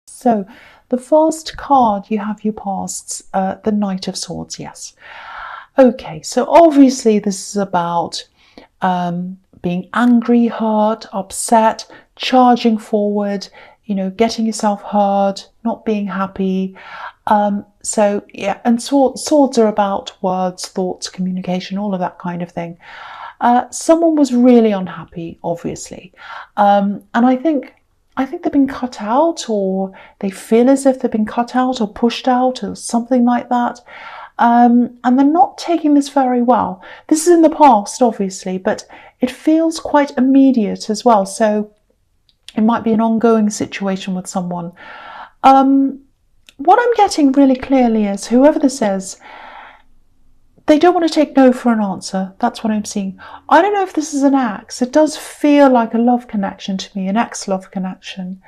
So the first card you have your past, the Knight of Swords, yes. Okay, so obviously this is about being angry, hurt, upset, charging forward, getting yourself hurt, not being happy. So yeah, and swords are about words, thoughts, communication, all of that kind of thing. Someone was really unhappy, obviously, and I think they've been cut out, or they feel as if they've been cut out or pushed out or something like that. And they're not taking this very well. This is in the past, obviously, but it feels quite immediate as well. So it might be an ongoing situation with someone. What I'm getting really clearly is whoever this is, they don't want to take no for an answer. That's what I'm seeing. I don't know if this is an ex. It does feel like a love connection to me, an ex-love connection.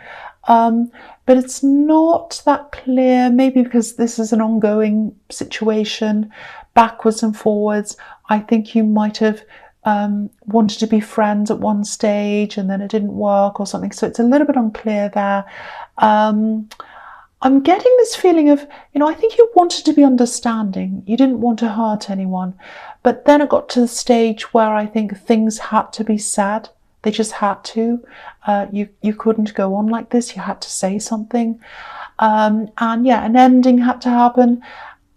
But it's not that clear, maybe because this is an ongoing situation, backwards and forwards. I think you might have wanted to be friends at one stage and then it didn't work or something. So it's a little bit unclear there. I'm getting this feeling of, I think you wanted to be understanding. You didn't want to hurt anyone. But then it got to the stage where I think things had to be said. They just had to. You couldn't go on like this. You had to say something. And yeah, an ending had to happen.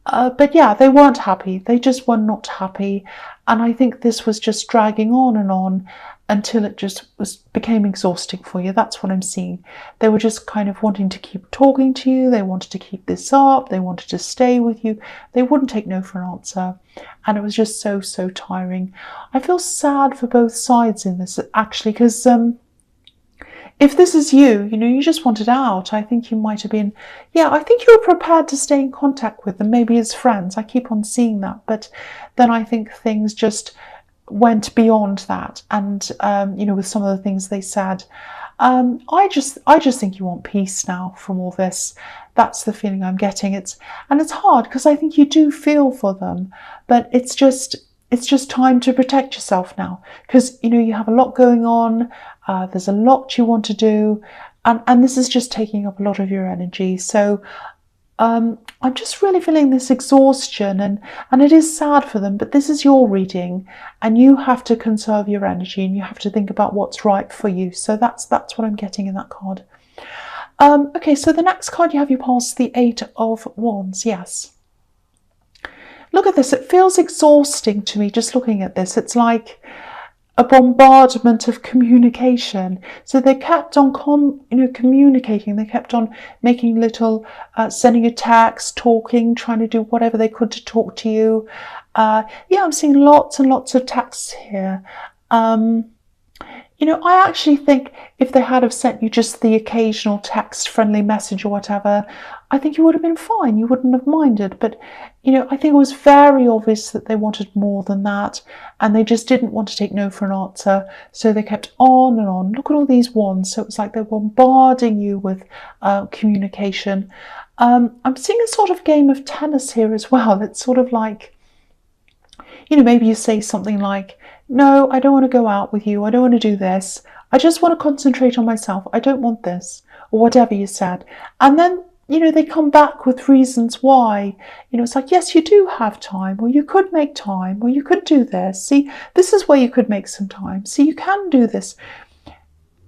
But yeah, they weren't happy. They just were not happy. And I think this was just dragging on until it just became exhausting for you. That's what I'm seeing. They were just kind of wanting to keep talking to you. They wanted to keep this up. They wanted to stay with you. They wouldn't take no for an answer. And it was just so tiring. I feel sad for both sides in this, actually, because if this is you, you just wanted out. I think you might have been, I think you were prepared to stay in contact with them, maybe as friends. I keep on seeing that. But then I think things just went beyond that. And, with some of the things they said, I just think you want peace now from all this. That's the feeling I'm getting. It's hard because I think you do feel for them, but it's just time to protect yourself now because, you have a lot going on. There's a lot you want to do, and this is just taking up a lot of your energy. So I'm just really feeling this exhaustion, and it is sad for them, but this is your reading and you have to conserve your energy and you have to think about what's right for you. So that's what I'm getting in that card. Okay, so the next card you have, you pass the 8 of Wands. Yes. Look at this. It feels exhausting to me just looking at this. It's like a bombardment of communication. So they kept on communicating. They kept on making little, sending a text, talking, trying to do whatever they could to talk to you. I'm seeing lots and lots of texts here. I actually think if they had have sent you just the occasional text, friendly message or whatever, I think you would have been fine. You wouldn't have minded. But, I think it was very obvious that they wanted more than that. And they just didn't want to take no for an answer. So they kept on and on. Look at all these wands. So it was like they're bombarding you with communication. I'm seeing a sort of game of tennis here as well. It's sort of like, maybe you say something like, no, I don't want to go out with you. I don't want to do this. I just want to concentrate on myself. I don't want this, or whatever you said. And then, they come back with reasons why. It's like, yes, you do have time, or you could make time, or you could do this. See, this is where you could make some time. See, you can do this.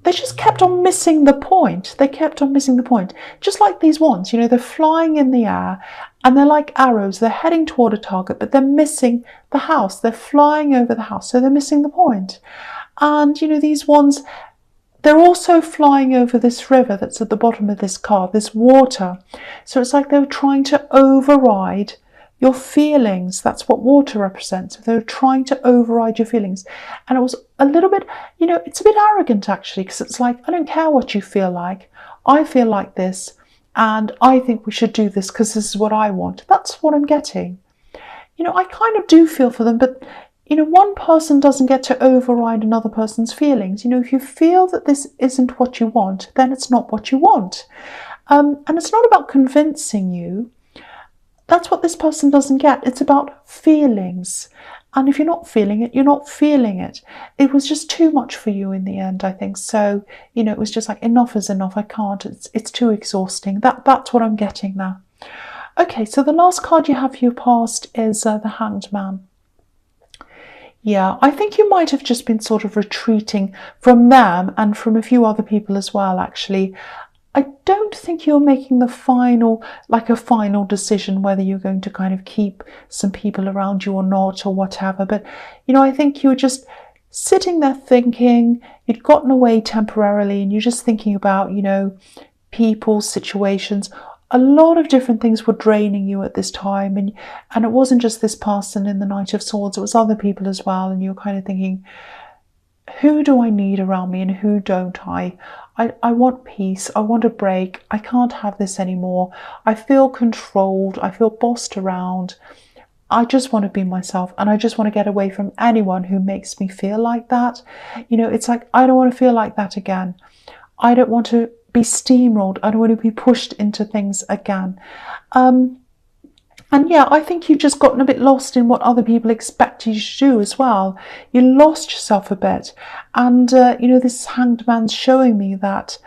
They just kept on missing the point. They kept on missing the point. Just like these ones, they're flying in the air and they're like arrows. They're heading toward a target, but they're missing the house. They're flying over the house, so they're missing the point. And, these ones, they're also flying over this river that's at the bottom of this card, this water. So it's like they were trying to override your feelings. That's what water represents. They're trying to override your feelings. And it was a little bit, it's a bit arrogant actually, because it's like, I don't care what you feel like. I feel like this, and I think we should do this because this is what I want. That's what I'm getting. I kind of do feel for them, but, one person doesn't get to override another person's feelings. If you feel that this isn't what you want, then it's not what you want. And it's not about convincing you. That's what this person doesn't get. It's about feelings. And if you're not feeling it, you're not feeling it. It was just too much for you in the end, I think. So, it was just like, enough is enough. I can't. It's too exhausting. That's what I'm getting now. Okay, so the last card you have for your past is the Hanged Man. Yeah, I think you might have just been sort of retreating from them and from a few other people as well, actually. I don't think you're making a final decision whether you're going to kind of keep some people around you or not or whatever. But, I think you were just sitting there thinking, you'd gotten away temporarily and you're just thinking about, people, situations. A lot of different things were draining you at this time, and it wasn't just this person in the Knight of Swords, it was other people as well, and you're kind of thinking, who do I need around me and who don't I? I want peace, I want a break, I can't have this anymore, I feel controlled, I feel bossed around, I just want to be myself and I just want to get away from anyone who makes me feel like that. It's like, I don't want to feel like that again. I don't want to be steamrolled, I don't want to be pushed into things again. And yeah, I think you've just gotten a bit lost in what other people expect you to do as well. You lost yourself a bit. And, this Hanged Man's showing me that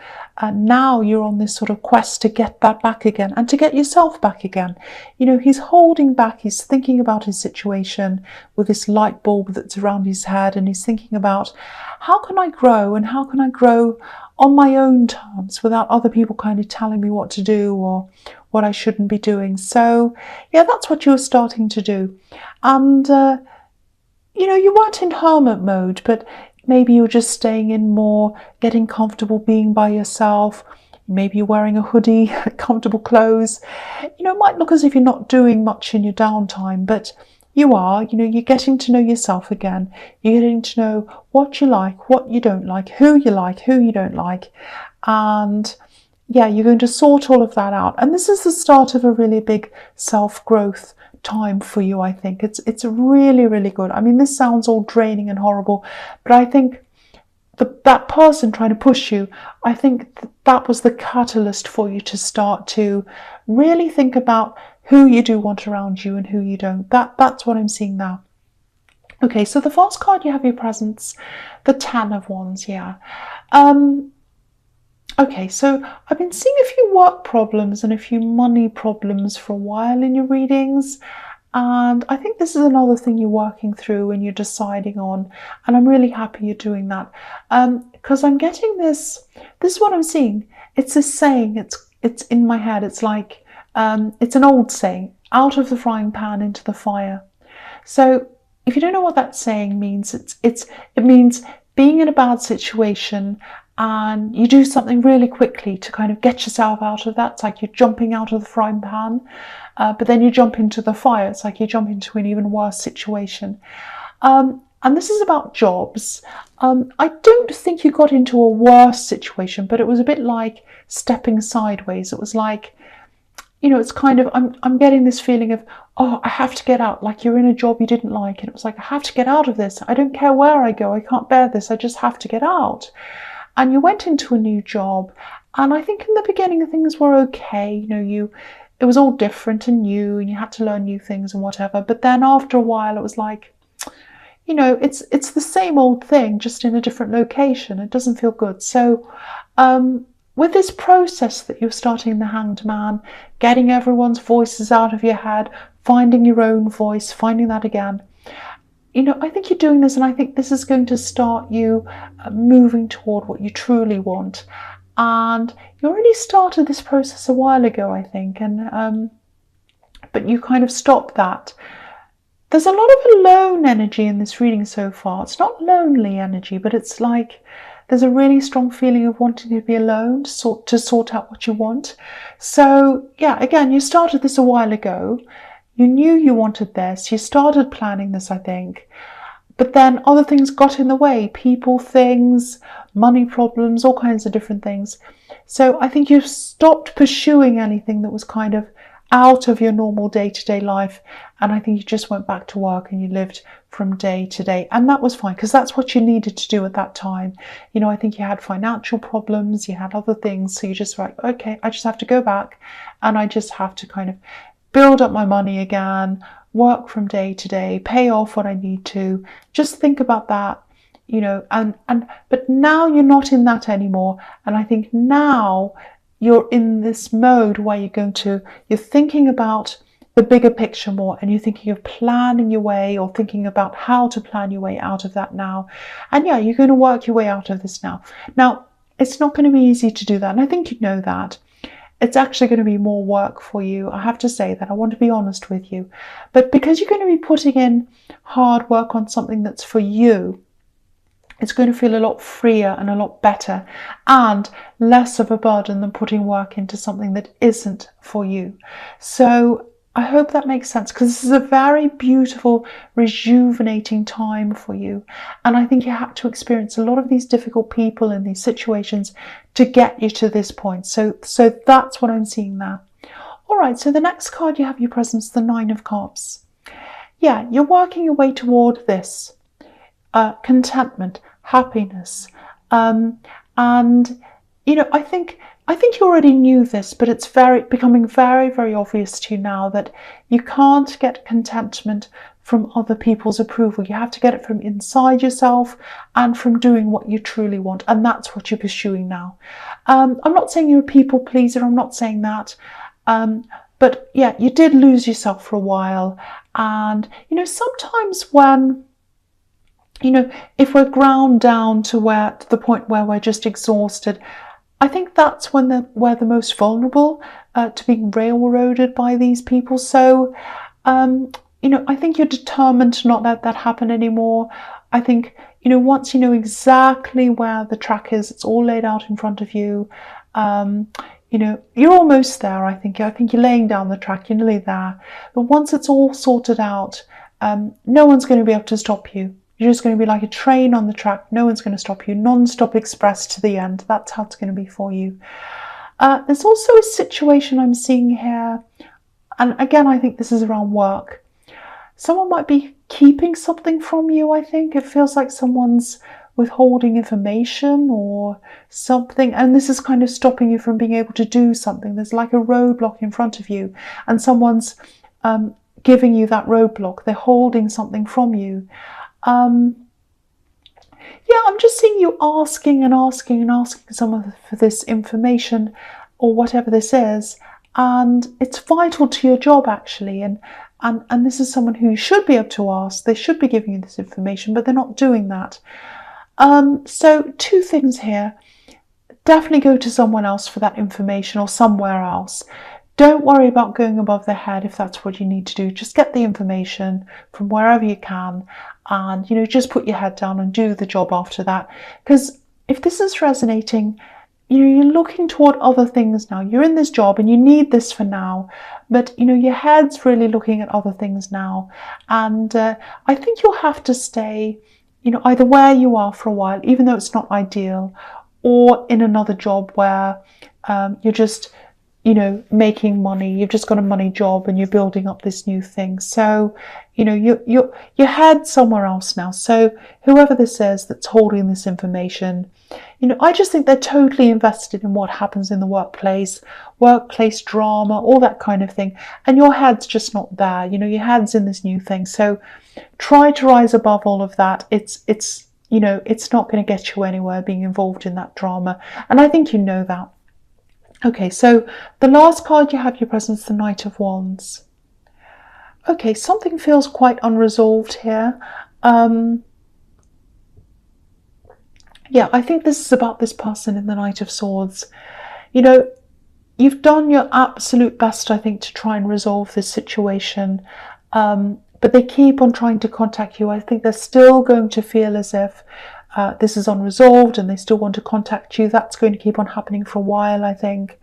now you're on this sort of quest to get that back again and to get yourself back again. He's holding back, he's thinking about his situation with this light bulb that's around his head, and he's thinking about, how can I grow and how can I grow on my own terms without other people kind of telling me what to do or what I shouldn't be doing. So yeah, that's what you were starting to do. And you weren't in hermit mode, but maybe you were just staying in more, getting comfortable being by yourself. Maybe you're wearing a hoodie, comfortable clothes. It might look as if you're not doing much in your downtime, but you are. You're getting to know yourself again. You're getting to know what you like, what you don't like, who you don't like. And yeah, you're going to sort all of that out. And this is the start of a really big self-growth time for you, I think. It's really, really good. I mean, this sounds all draining and horrible, but I think that person trying to push you, I think that was the catalyst for you to start to really think about who you do want around you and who you don't. That's what I'm seeing now. Okay, so the first card you have your presence, the Ten of Wands, yeah. Okay, so I've been seeing a few work problems and a few money problems for a while in your readings. And I think this is another thing you're working through and you're deciding on. And I'm really happy you're doing that. Because I'm getting this is what I'm seeing. It's a saying, it's in my head. It's like, it's an old saying, out of the frying pan into the fire. So if you don't know what that saying means, it means being in a bad situation and you do something really quickly to kind of get yourself out of that. It's like you're jumping out of the frying pan, but then you jump into the fire. It's like you jump into an even worse situation. And this is about jobs. I don't think you got into a worse situation, but it was a bit like stepping sideways. It was like, it's kind of, I'm getting this feeling of, oh, I have to get out, like you're in a job you didn't like. And it was like, I have to get out of this. I don't care where I go. I can't bear this. I just have to get out. And you went into a new job. And I think in the beginning things were okay. It was all different and new and you had to learn new things and whatever. But then after a while it was like, it's the same old thing, just in a different location. It doesn't feel good. So, with this process that you're starting, the Hanged Man, getting everyone's voices out of your head, finding your own voice, finding that again, I think you're doing this, and I think this is going to start you moving toward what you truly want. And you already started this process a while ago, I think, and but you kind of stopped that. There's a lot of alone energy in this reading so far. It's not lonely energy, but it's like there's a really strong feeling of wanting to be alone, to sort out what you want. So yeah, again, you started this a while ago. You knew you wanted this. You started planning this, I think. But then other things got in the way. People, things, money problems, all kinds of different things. So I think you stopped pursuing anything that was kind of out of your normal day-to-day life. And I think you just went back to work and you lived from day to day. And that was fine, because that's what you needed to do at that time. I think you had financial problems, you had other things. So you just were like, okay, I just have to go back and I just have to kind of build up my money again, work from day to day, pay off what I need to. Just think about that, you know, but now you're not in that anymore. And I think now you're in this mode where you're thinking about the bigger picture more, and you're thinking of planning your way, or thinking about how to plan your way out of that now. And yeah, you're going to work your way out of this now. Now, it's not going to be easy to do that, and I think you know that. It's actually going to be more work for you. I have to say that. I want to be honest with you. But because you're going to be putting in hard work on something that's for you, it's going to feel a lot freer and a lot better, and less of a burden than putting work into something that isn't for you. So I hope that makes sense, because this is a very beautiful, rejuvenating time for you. And I think you had to experience a lot of these difficult people in these situations to get you to this point. So that's what I'm seeing there. All right, so the next card you have your presence, the Nine of Cups. Yeah, you're working your way toward this. Contentment, happiness. And, you know, I think you already knew this, but it's becoming very, very obvious to you now that you can't get contentment from other people's approval. You have to get it from inside yourself and from doing what you truly want. And that's what you're pursuing now. I'm not saying you're a people pleaser. I'm not saying that. But yeah, you did lose yourself for a while. And, you know, sometimes when, you know, if we're ground down to the point where we're just exhausted, I think that's when we're the most vulnerable to being railroaded by these people. So, you know, I think you're determined to not let that happen anymore. I think, you know, once you know exactly where the track is, it's all laid out in front of you. You know, you're almost there, I think. I think you're laying down the track, you're nearly there. But once it's all sorted out, no one's going to be able to stop you. You're just going to be like a train on the track. No one's going to stop you. Non-stop express to the end. That's how it's going to be for you. There's also a situation I'm seeing here. And again, I think this is around work. Someone might be keeping something from you, I think. It feels like someone's withholding information or something. And this is kind of stopping you from being able to do something. There's like a roadblock in front of you. And someone's giving you that roadblock. They're holding something from you. Yeah, I'm just seeing you asking someone for this information or whatever this is, and it's vital to your job actually, and this is someone who you should be able to ask. They should be giving you this information, but they're not doing that. So two things here. Definitely go to someone else for that information, or somewhere else. Don't worry about going above their head if that's what you need to do. Just get the information from wherever you can, and, you know, just put your head down and do the job after that. Because if this is resonating, you know, you're looking toward other things now. You're in this job and you need this for now, but, you know, your head's really looking at other things now. And I think you'll have to stay, you know, either where you are for a while, even though it's not ideal, or in another job where you're just, you know, making money. You've just got a money job and you're building up this new thing. So, you know, your head's somewhere else now. So whoever this is that's holding this information, you know, I just think they're totally invested in what happens in the workplace drama, all that kind of thing. And your head's just not there. You know, your head's in this new thing. So try to rise above all of that. It's you know, it's not going to get you anywhere being involved in that drama. And I think you know that. Okay, so the last card you have your presence, the Knight of Wands. Okay, something feels quite unresolved here. Yeah, I think this is about this person in the Knight of Swords. You know, you've done your absolute best, I think, to try and resolve this situation. But they keep on trying to contact you. I think they're still going to feel as if this is unresolved and they still want to contact you. That's going to keep on happening for a while, I think.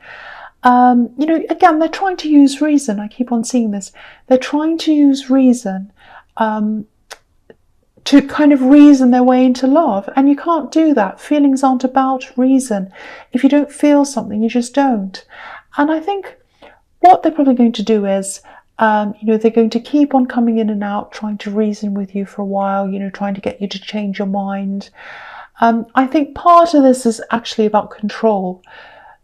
You know, again, they're trying to use reason. I keep on seeing this. They're trying to use reason to kind of reason their way into love. And you can't do that. Feelings aren't about reason. If you don't feel something, you just don't. And I think what they're probably going to do is, you know, they're going to keep on coming in and out, trying to reason with you for a while, you know, trying to get you to change your mind. I think part of this is actually about control,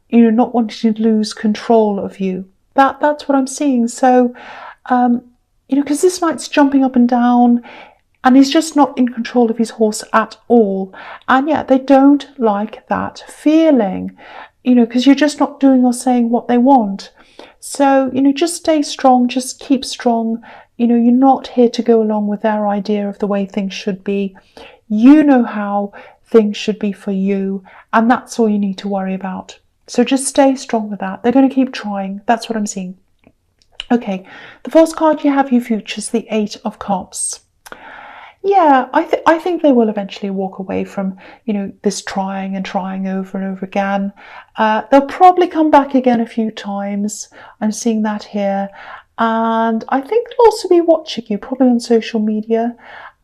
you know, not wanting to lose control of you. That's what I'm seeing. So, because this knight's jumping up and down, and he's just not in control of his horse at all. And yeah, they don't like that feeling, because you're just not doing or saying what they want. So, just stay strong, just keep strong. You're not here to go along with their idea of the way things should be. You know how things should be for you, and that's all you need to worry about. So just stay strong with that. They're going to keep trying. That's what I'm seeing. Okay, the first card you have, your future, is the Eight of Cups. Yeah, I think they will eventually walk away from, this trying and trying over and over again. They'll probably come back again a few times. I'm seeing that here. And I think they'll also be watching you, probably on social media.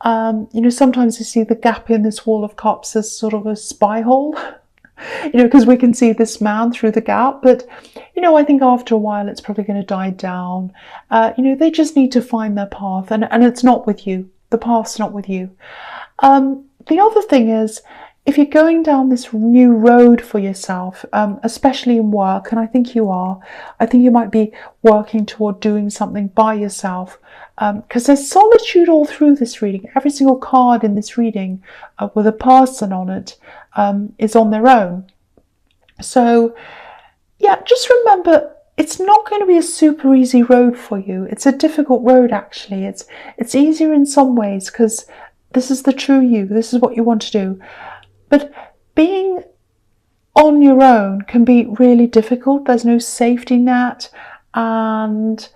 Sometimes you see the gap in this wall of cups as sort of a spy hole, because we can see this man through the gap. But, I think after a while it's probably going to die down. They just need to find their path, and it's not with you. The path's not with you. The other thing is, if you're going down this new road for yourself, especially in work, and I think you are, I think you might be working toward doing something by yourself, because there's solitude all through this reading. Every single card in this reading with a person on it is on their own. So, yeah, just remember, it's not going to be a super easy road for you. It's a difficult road, actually. It's easier in some ways because this is the true you. This is what you want to do. But being on your own can be really difficult. There's no safety net, and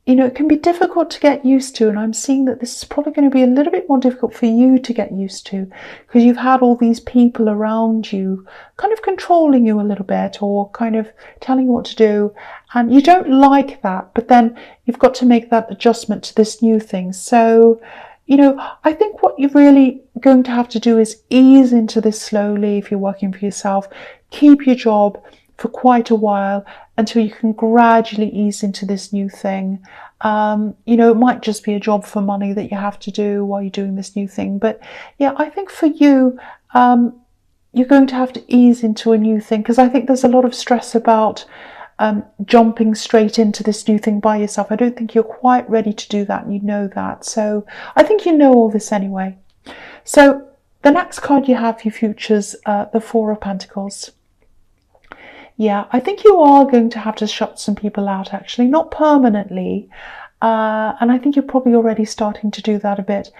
it can be difficult to get used to. And I'm seeing that this is probably going to be a little bit more difficult for you to get used to, because you've had all these people around you kind of controlling you a little bit, or kind of telling you what to do. And you don't like that, but then you've got to make that adjustment to this new thing. So, I think what you're really going to have to do is ease into this slowly if you're working for yourself. Keep your job for quite a while until you can gradually ease into this new thing. It might just be a job for money that you have to do while you're doing this new thing. But yeah, I think for you, you're going to have to ease into a new thing, because I think there's a lot of stress about jumping straight into this new thing by yourself. I don't think you're quite ready to do that, and you know that. So I think you know all this anyway. So the next card you have, your futures, the Four of Pentacles. Yeah, I think you are going to have to shut some people out, actually, not permanently. And I think you're probably already starting to do that a bit.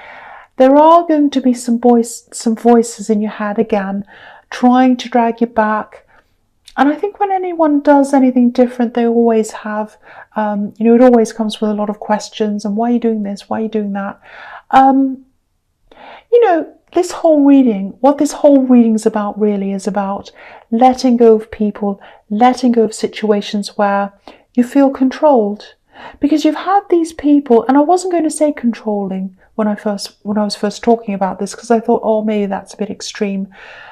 There are going to be some voices in your head again, trying to drag you back. And I think when anyone does anything different, they always have, it always comes with a lot of questions. And why are you doing this? Why are you doing that? This whole reading, what this whole reading's about really is about letting go of people, letting go of situations where you feel controlled. Because you've had these people, and I wasn't going to say controlling when I was first talking about this, because I thought, oh, maybe that's a bit extreme.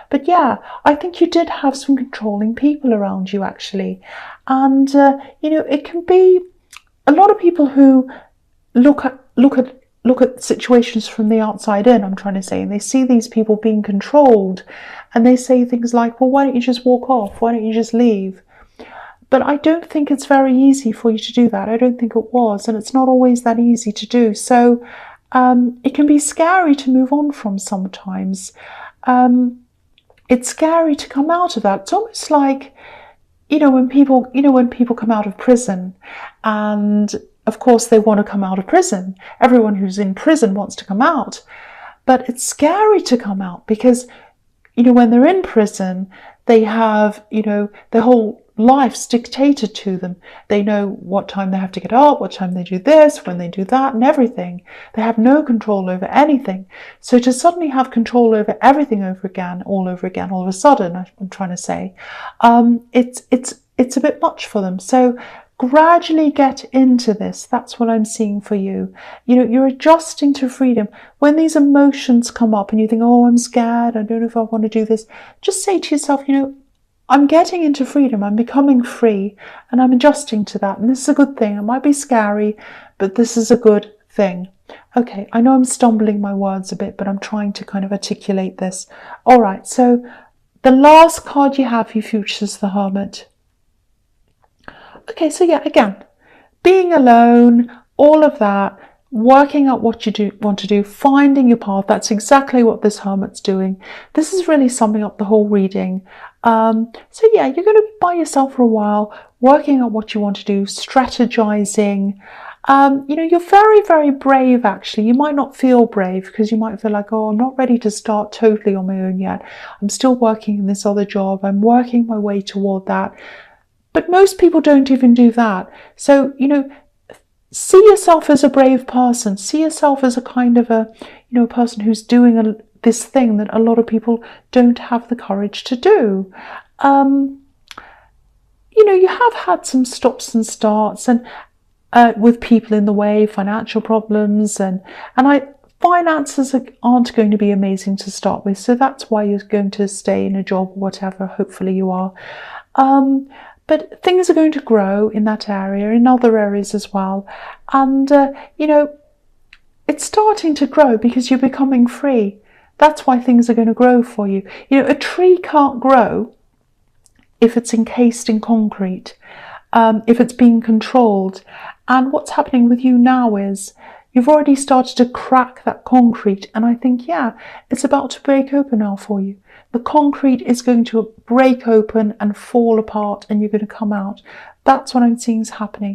But yeah, I think you did have some controlling people around you, actually. And, it can be a lot of people who look at situations from the outside in, I'm trying to say, and they see these people being controlled, and they say things like, well, why don't you just walk off? Why don't you just leave? But I don't think it's very easy for you to do that. I don't think it was, and it's not always that easy to do. So it can be scary to move on from sometimes. It's scary to come out of that. It's almost like, when people come out of prison, and of course they want to come out of prison. Everyone who's in prison wants to come out. But it's scary to come out because, when they're in prison, they have, their whole life's dictated to them. They know what time they have to get up, what time they do this, when they do that, and everything. They have no control over anything. So to suddenly have control over everything all over again, all of a sudden, I'm trying to say, it's a bit much for them. So gradually get into this. That's what I'm seeing for you. You're adjusting to freedom. When these emotions come up and you think, oh, I'm scared, I don't know if I want to do this, just say to yourself, I'm getting into freedom, I'm becoming free, and I'm adjusting to that. And this is a good thing. It might be scary, but this is a good thing. Okay, I know I'm stumbling my words a bit, but I'm trying to kind of articulate this. All right, so the last card you have, your future, is the Hermit. Okay, so yeah, again, being alone, all of that, working out what you want to do, finding your path. That's exactly what this Hermit's doing. This is really summing up the whole reading. So yeah, you're going to be by yourself for a while, working out what you want to do, strategizing. You're very, very brave, actually. You might not feel brave because you might feel like, oh, I'm not ready to start totally on my own yet. I'm still working in this other job. I'm working my way toward that. But most people don't even do that. So, see yourself as a brave person. See yourself as a kind of a person who's doing this thing that a lot of people don't have the courage to do. You have had some stops and starts, and with people in the way, financial problems, and finances aren't going to be amazing to start with. So that's why you're going to stay in a job or whatever. Hopefully you are. But things are going to grow in that area, in other areas as well. And, it's starting to grow because you're becoming free. That's why things are going to grow for you. A tree can't grow if it's encased in concrete, if it's being controlled. And what's happening with you now is you've already started to crack that concrete. And I think, yeah, it's about to break open now for you. The concrete is going to break open and fall apart, and you're going to come out. That's what I'm seeing is happening.